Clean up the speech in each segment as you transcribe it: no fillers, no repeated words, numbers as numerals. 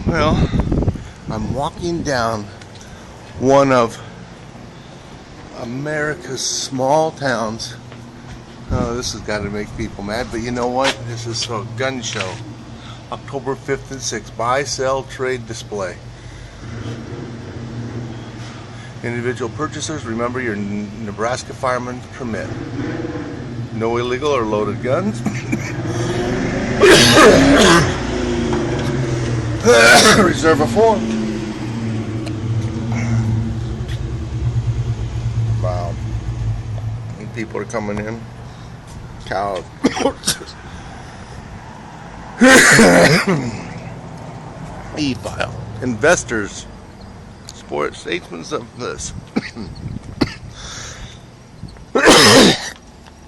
Well, I'm walking down one of America's small towns. Oh, this has got to make people mad, but you know what? This is a gun show. October 5th and 6th. Buy, sell, trade, display. Individual purchasers, remember your Nebraska fireman's permit. No illegal or loaded guns. Reserve a form. Wow. People are coming in. Cows. E-file. Investors. Sport statesmen of this.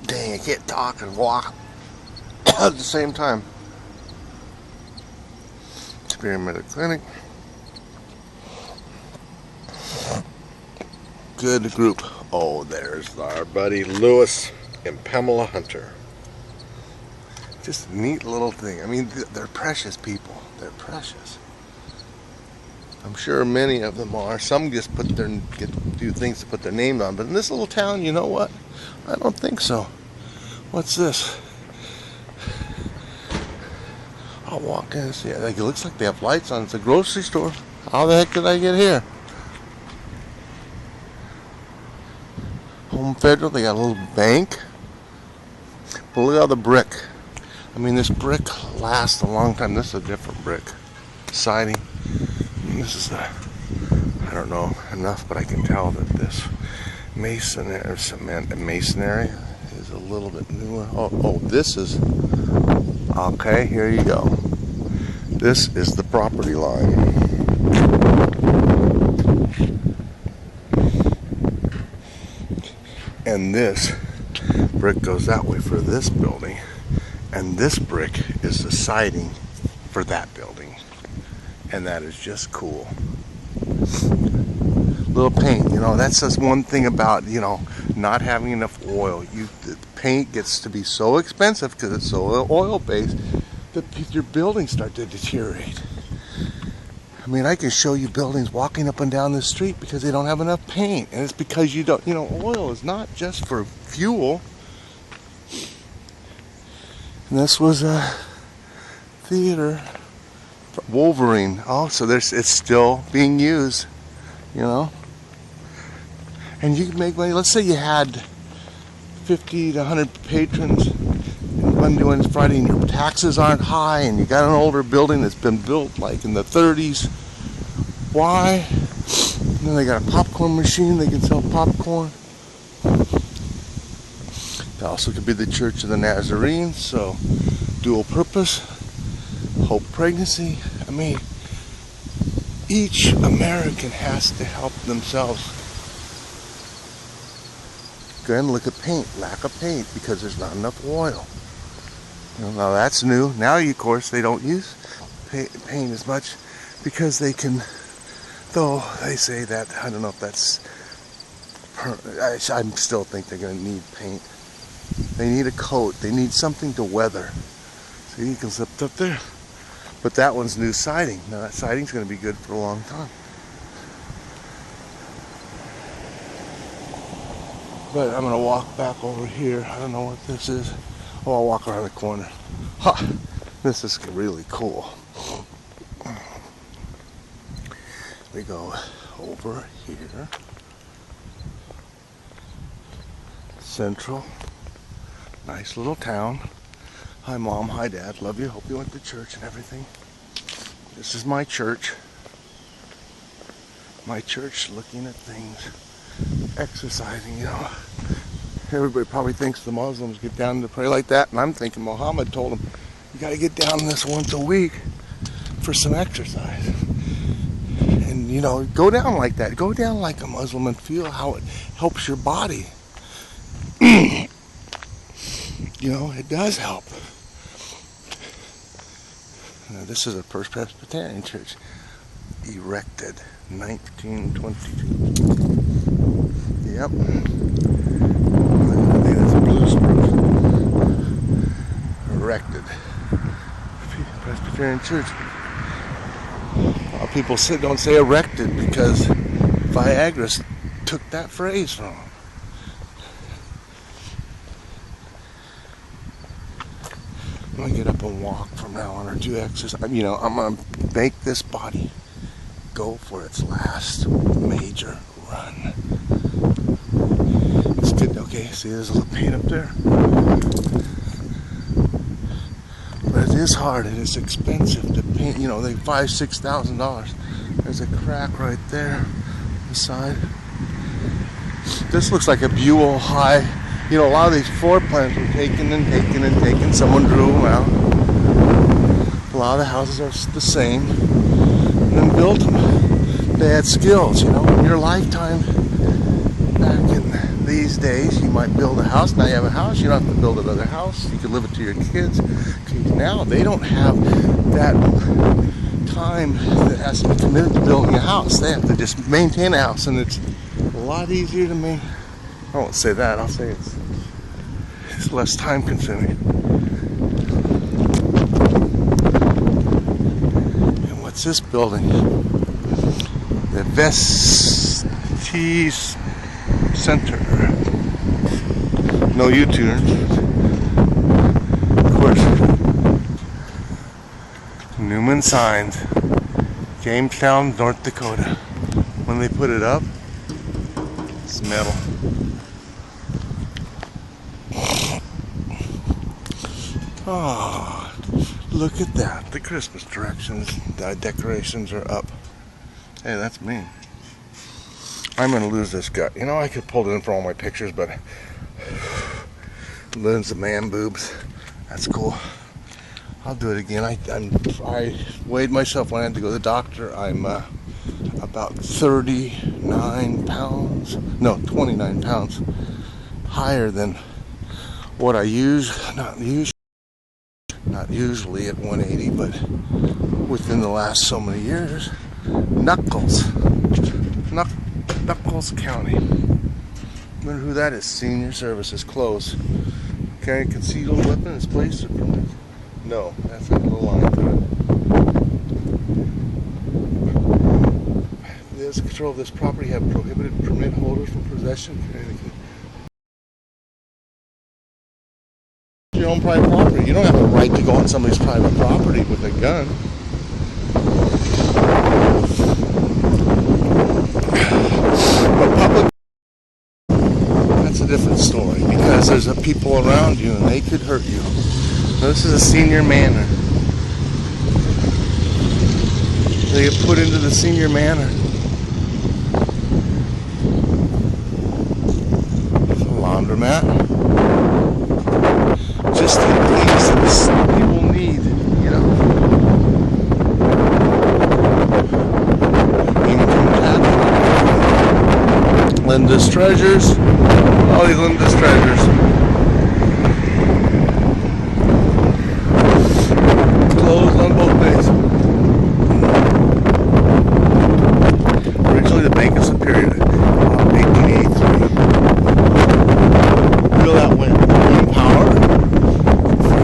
Dang, I can't talk and walk at the same time. Experiment Clinic. Good group. Oh, there's our buddy Lewis and Pamela Hunter. Just a neat little thing. I mean, they're precious people. They're precious. I'm sure many of them are. Some just do things to put their name on. But in this little town, you know what? I don't think so. What's this? I'll walk in and see. It looks like they have lights on. It's a grocery store. How the heck did I get here? Home Federal. They got a little bank. But look at all the brick. I mean, this brick lasts a long time. This is a different brick. Siding. This is I don't know enough, but I can tell that this masonry is a little bit newer. Oh, this is okay. Here you go. This is the property line. And this brick goes that way for this building, and this brick is the siding for that building. And that is just cool. Little paint, that's just one thing about, not having enough oil. The paint gets to be so expensive because it's so oil-based that your buildings start to deteriorate. I mean, I can show you buildings walking up and down the street because they don't have enough paint. And it's because you don't, oil is not just for fuel. And this was a theater. Wolverine. Oh, so it's still being used, And you can make money. Let's say you had 50 to 100 patrons, and Monday, Wednesday, Friday, and your taxes aren't high, and you got an older building that's been built like in the 30s. Why? And then they got a popcorn machine. They can sell popcorn. It also could be the Church of the Nazarenes, so dual purpose. Hope Pregnancy. I mean, each American has to help themselves. Again, look at paint. Lack of paint because there's not enough oil. Now that's new. Now, of course, they don't use paint as much because they can. Though they say that, I don't know if that's. I still think they're going to need paint. They need a coat. They need something to weather. See, you can slip up there. But that one's new siding. Now that siding's going to be good for a long time. But I'm going to walk back over here. I don't know what this is. Oh, I'll walk around the corner. Ha! This is really cool. We go over here. Central. Nice little town. Hi, Mom. Hi, Dad. Love you. Hope you went to church and everything. This is my church. My church looking at things. Exercising, Everybody probably thinks the Muslims get down to pray like that. And I'm thinking Muhammad told them, you got to get down this once a week for some exercise. And, go down like that. Go down like a Muslim and feel how it helps your body. It does help. Now, this is a First Presbyterian Church, erected 1922. Yep. I think that's a blue spruce. Erected. Presbyterian Church. people don't say erected because Viagra took that phrase from them. I'm gonna get up and walk from now on, or do exercise. I'm gonna make this body go for its last major run. It's good. Okay, see, there's a little paint up there. But it is hard and it's expensive to paint. They $5,000-$6,000. There's a crack right there on the side. This looks like a Buell high. A lot of these floor plans were taken and taken and taken. Someone drew them out. A lot of the houses are the same, and then built them. They had skills, in your lifetime. Back in these days, you might build a house. Now you have a house, you don't have to build another house. You could live it to your kids. Now they don't have that time that has to be committed to building a house. They have to just maintain a house, and it's a lot easier to maintain. I won't say that. I'll say it's less time consuming. And what's this building? The Vestige Center. No U-turns. Of course. Newman Signs. Jamestown, North Dakota. When they put it up, it's metal. Oh, look at that. The Christmas decorations are up. Hey, that's me. I'm going to lose this gut. I could pull it in for all my pictures, but lose the man boobs. That's cool. I'll do it again. I weighed myself when I had to go to the doctor. I'm about 39 pounds. No, 29 pounds higher than what I not usually at 180, but within the last so many years. Nuckolls County. Remember who that is? Senior Services closed. Carrying concealed weapon is placed. No, that's a little line through it. Those control of this property have prohibited permit holders from possession. Your own private property. You don't have a right to go on somebody's private property with a gun. But public, that's a different story, because there's people around you and they could hurt you. This is a senior manor. They get put into the senior manor. It's a laundromat. Just the things that people need, Income tax. Linda's Treasures. All these Linda's Treasures. Closed on both days. Originally the Bank of Superior, 1883. Feel that wind power.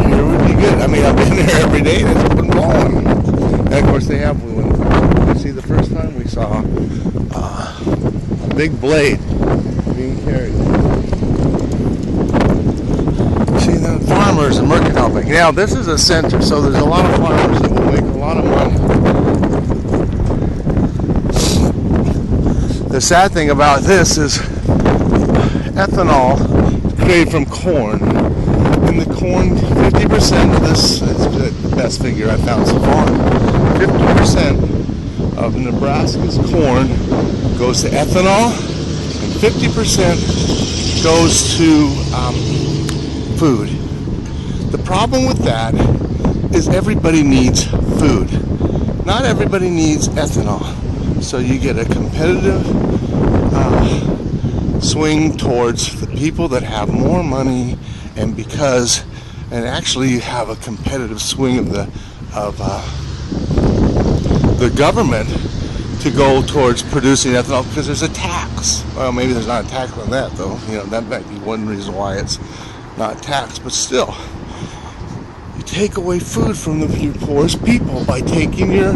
Here would be good. I've been there every day and it's been blowing. And of course they have blue wind power. You see, the first time we saw a big blade being carried. See, the farmers in Mercantile Bank. Now this is a center, so there's a lot of farmers that will make a lot of money. The sad thing about this is ethanol created from corn. And the corn, 50% of this is the best figure I've found so far. 50% of Nebraska's corn goes to ethanol, and 50% goes to food. The problem with that is everybody needs food. Not everybody needs ethanol. So you get a competitive swing towards the people that have more money, and actually you have a competitive swing of the government to go towards producing ethanol, because there's a tax. Well, maybe there's not a tax on that though. That might be one reason why it's not taxed, but still, you take away food from your poorest people by taking your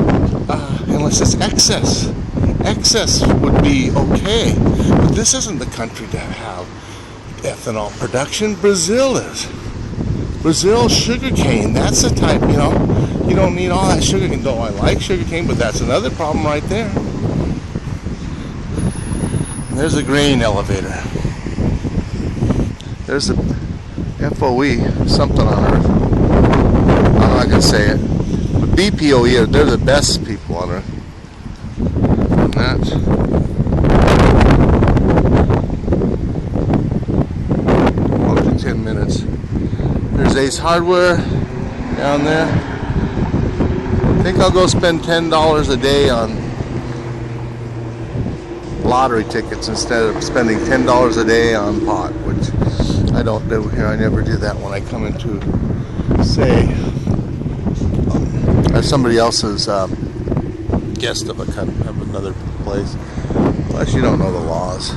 unless it's excess. Excess would be okay, but this isn't the country to have ethanol production. Brazil is. Brazil sugarcane, that's the type, you don't need all that sugarcane. Though I like sugarcane, but that's another problem right there. There's a grain elevator. There's a FOE, something on Earth. I'm not going to say it. But BPOE, they're the best people on Earth. And that's 12 to 10 minutes. There's Ace Hardware down there. I think I'll go spend $10 a day on lottery tickets instead of spending $10 a day on pot, which I don't do here. I never do that when I come into, say, as somebody else's guest of another place. Plus, you don't know the laws.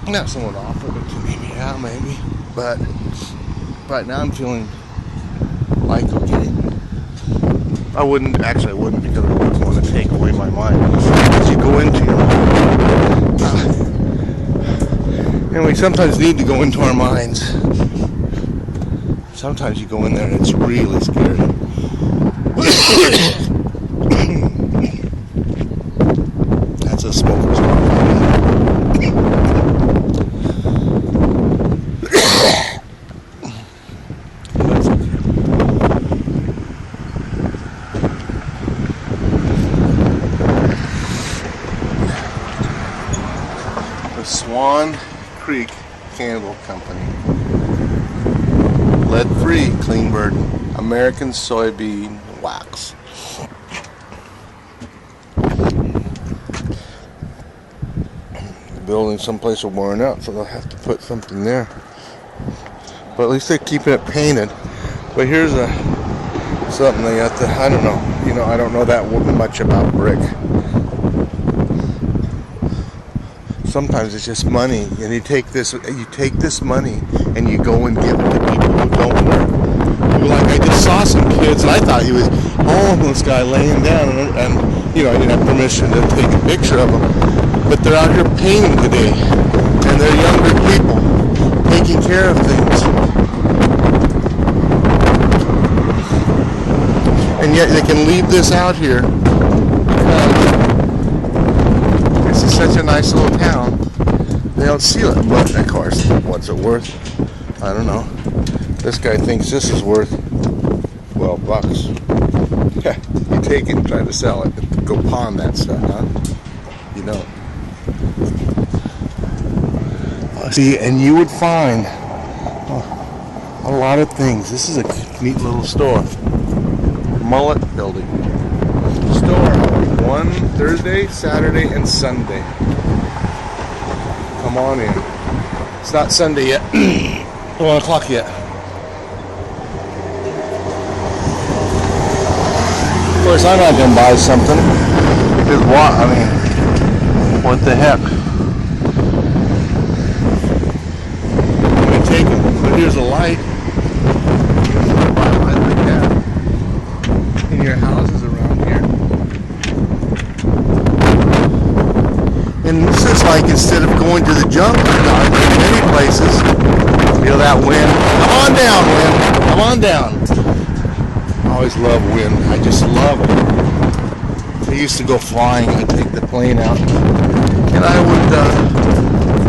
Now, someone offered it to me. Yeah, maybe. But right now, I'm feeling like okay. I wouldn't because I wouldn't want to take away my mind. As you go into and we sometimes need to go into our minds. Sometimes you go in there and it's really scary. That's a smoker's Swan Creek Candle Company. Lead-free, clean burden. American soybean wax. The building someplace are worn out, so they'll have to put something there. But at least they're keeping it painted. But here's something they got to, I don't know. I don't know that much about brick. Sometimes it's just money, and you take this money and you go and give it to people who don't work. Like I just saw some kids, and I thought he was a homeless guy laying down, and I didn't have permission to take a picture of him. But they're out here painting today, and they're younger people taking care of things, and yet they can leave this out here. This is such a nice little town. They don't seal it, but of course, what's it worth? I don't know. This guy thinks this is worth $12. You take it and try to sell it, go pawn that stuff, huh? You don't. See, and you would find a lot of things. This is a neat little store. Mullet Building. Store one Thursday, Saturday, and Sunday. Come on in. It's not Sunday yet. 1 o'clock yet. Of course, I'm not going to buy something. Because what the heck? I'm going to take it. But here's a light. I like that. In your houses around here. And this is like, instead of going to the junkyard, in many places, feel that wind. Come on down, wind. Come on down. I always love wind. I just love it. I used to go flying. I'd take the plane out, and I would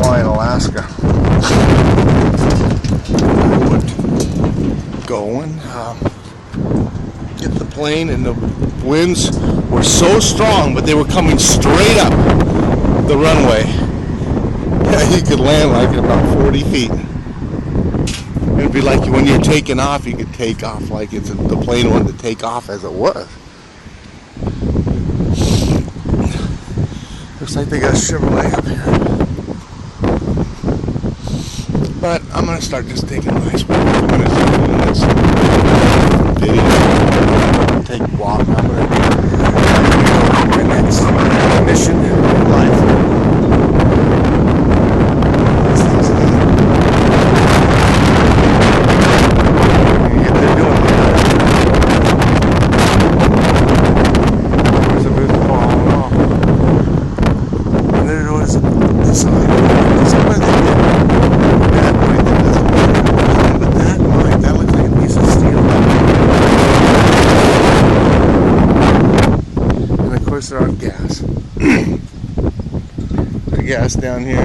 fly in Alaska. I would go and get the plane, and the winds were so strong, but they were coming straight up the runway. You could land like at about 40 feet. It'd be like when you're taking off, you could take off like the plane wanted to take off as it was. Looks like they got a Chevrolet up here. But I'm going to start just taking a nice walk. I'm going to start doing this video. Take a walk. I'm going to do my next mission in life. There's a course there aren't gas. The gas down here.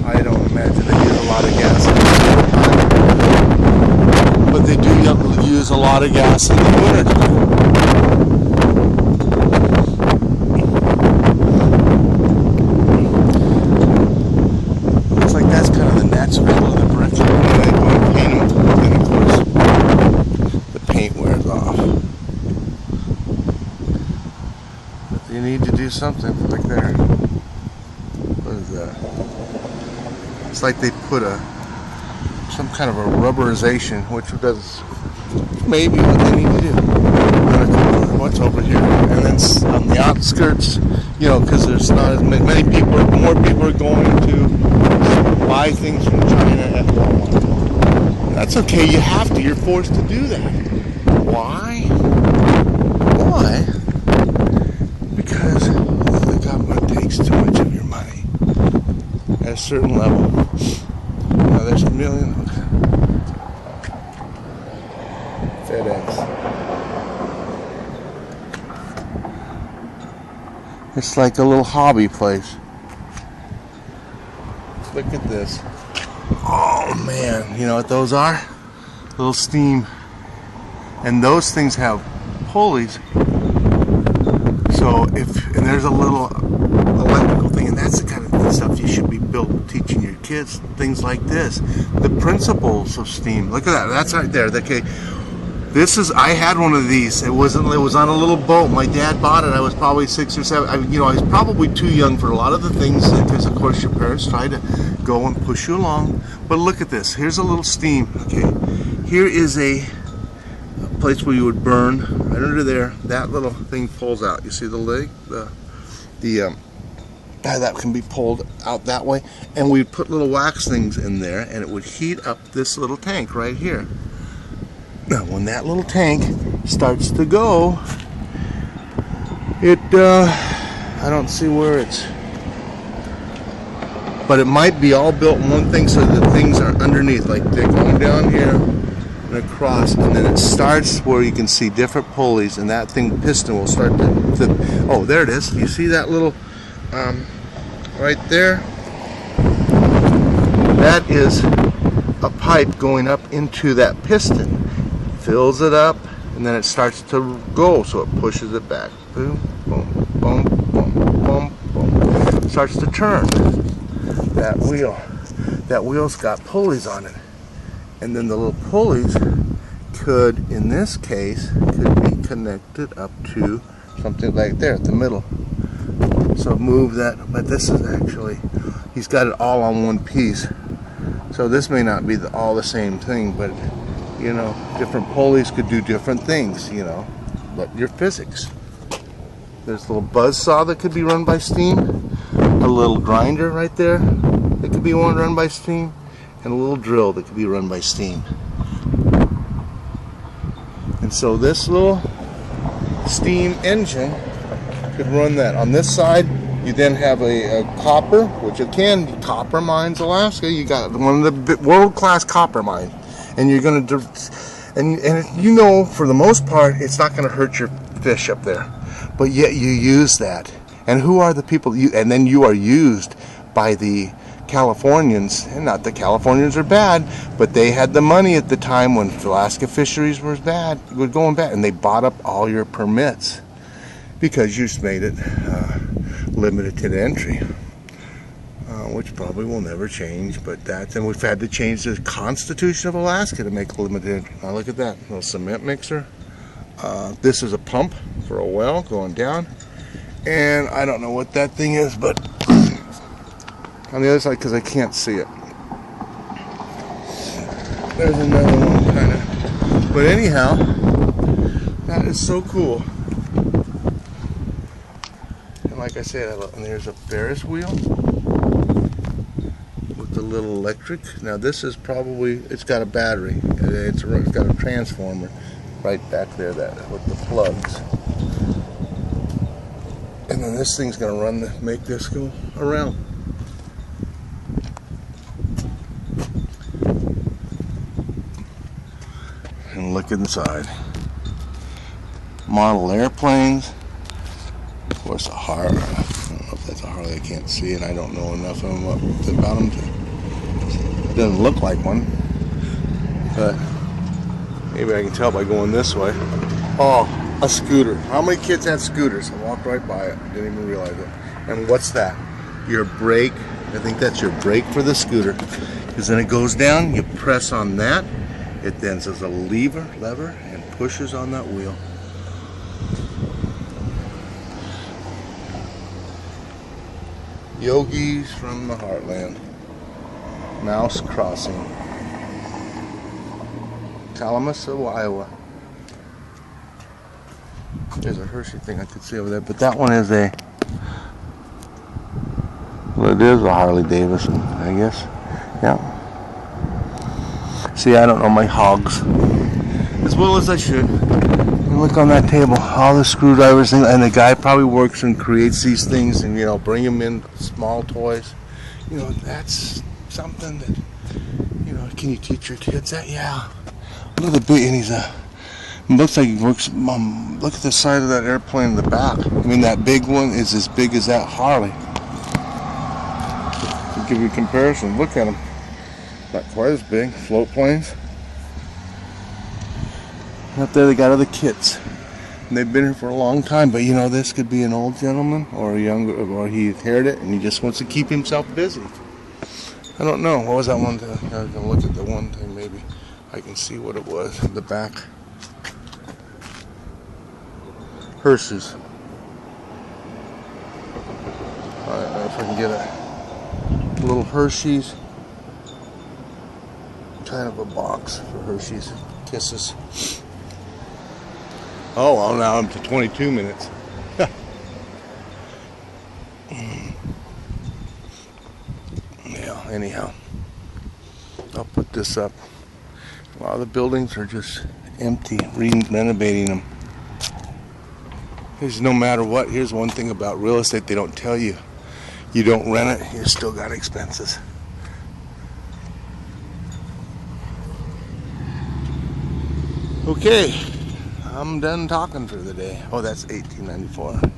I don't imagine they use a lot of gas in the summertime, but they do use a lot of gas in the wintertime. Looks like that's kind of the natural of the brick. And they go and paint them, and of course the paint wears off. But you need to do something like there. What is that? It's like they put some kind of a rubberization, which does maybe what they need to do. What's over here? And then on the outskirts, you know, because there's not as many people, more people are going to buy things from China at Walmart. That's okay, you have to, you're forced to do that. Why? Why? Because the government takes too much of your money at a certain level. Now there's a million. FedEx. It's like a little hobby place. Look at this. Oh man, you know what those are? Little steam. And those things have pulleys. So and there's a little electrical thing, and that's the kind of stuff you should be teaching your kids, things like this. The principles of steam. Look at that. That's right there. Okay. I had one of these. It was on a little boat. My dad bought it. I was probably 6 or 7. I was probably too young for a lot of the things, because of course your parents try to go and push you along. But look at this. Here's a little steam. Okay, here is a place where you would burn. Right under there, that little thing pulls out. You see the leg, that can be pulled out that way, and we'd put little wax things in there, and it would heat up this little tank right here. Now, when that little tank starts to go, I don't see where it's, but it might be all built in one thing, so that things are underneath, like they're going down here and across, and then it starts where you can see different pulleys, and that piston will start to oh, there it is. You see that little, right there? That is a pipe going up into that piston. Fills it up, and then it starts to go, so it pushes it back. Boom, boom, boom, boom, boom, boom. It starts to turn. That wheel's got pulleys on it, and then the little pulleys could, in this case, could be connected up to something like there at the middle. So move that, but this is actually, he's got it all on one piece. So this may not be all the same thing, but you know, different pulleys could do different things, you know, but your physics. There's a little buzz saw that could be run by steam, a little grinder right there that could be run by steam, and a little drill that could be run by steam. And so this little steam engine could run that. On this side, you then have a copper, which again, Copper Mines, Alaska. You got one of the world-class copper mines. And you're going to, and you know, for the most part, it's not going to hurt your fish up there. But yet you use that. And who are the people, and then you are used by the Californians. And not the Californians are bad, but they had the money at the time when Alaska fisheries were going bad. And they bought up all your permits because you just made it limited to entry. Which probably will never change, but and we've had to change the Constitution of Alaska to make limited entry. Now look at that, little cement mixer. This is a pump for a well going down, and I don't know what that thing is, but on the other side, because I can't see it, there's another one kind of, but anyhow, that is so cool. And like I said, and there's a Ferris wheel with the little electric. Now this is probably, it's got a battery. It's got a transformer right back there with the plugs. And then this thing's going to make this go around. And look inside. model airplanes. Of course, a Harley. I don't know if that's a Harley. I can't see, and I don't know enough of them about them to. It doesn't look like one, but maybe I can tell by going this way. Oh, a scooter. How many kids have scooters? I walked right by it. Didn't even realize it. And what's that? Your brake. I think that's your brake for the scooter. Because then it goes down, you press on that. It then says a lever, and pushes on that wheel. Yogis from the Heartland. Mouse Crossing. Kalamazoo, Iowa. There's a Hershey thing I could see over there, but that one is a, well, it is a Harley Davidson, I guess. Yeah. See, I don't know my hogs as well as I should. Look on that table, all the screwdrivers, and the guy probably works and creates these things, and bring them in small toys. That's something that can you teach your kids that? Yeah. Look at the big, and it looks like he works. Look at the side of that airplane in the back. I mean, that big one is as big as that Harley. To give you a comparison, look at them. Not quite as big. Float planes. Up there they got other kits. And they've been here for a long time, but this could be an old gentleman or a younger, or he inherited it and he just wants to keep himself busy. I don't know. What was that one thing? I was going to look at the one thing, maybe I can see what it was in the back. Hershey's. I don't know if I can get a little Hershey's. Kind of a box for Hershey's Kisses. Oh, well, now I'm to 22 minutes. Yeah, anyhow. I'll put this up. A lot of the buildings are just empty, renovating them. Because no matter what, here's one thing about real estate they don't tell you. You don't rent it, you still got expenses. Okay, I'm done talking for the day. Oh, that's $18.94.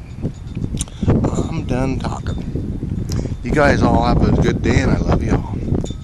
I'm done talking. You guys all have a good day, and I love you all.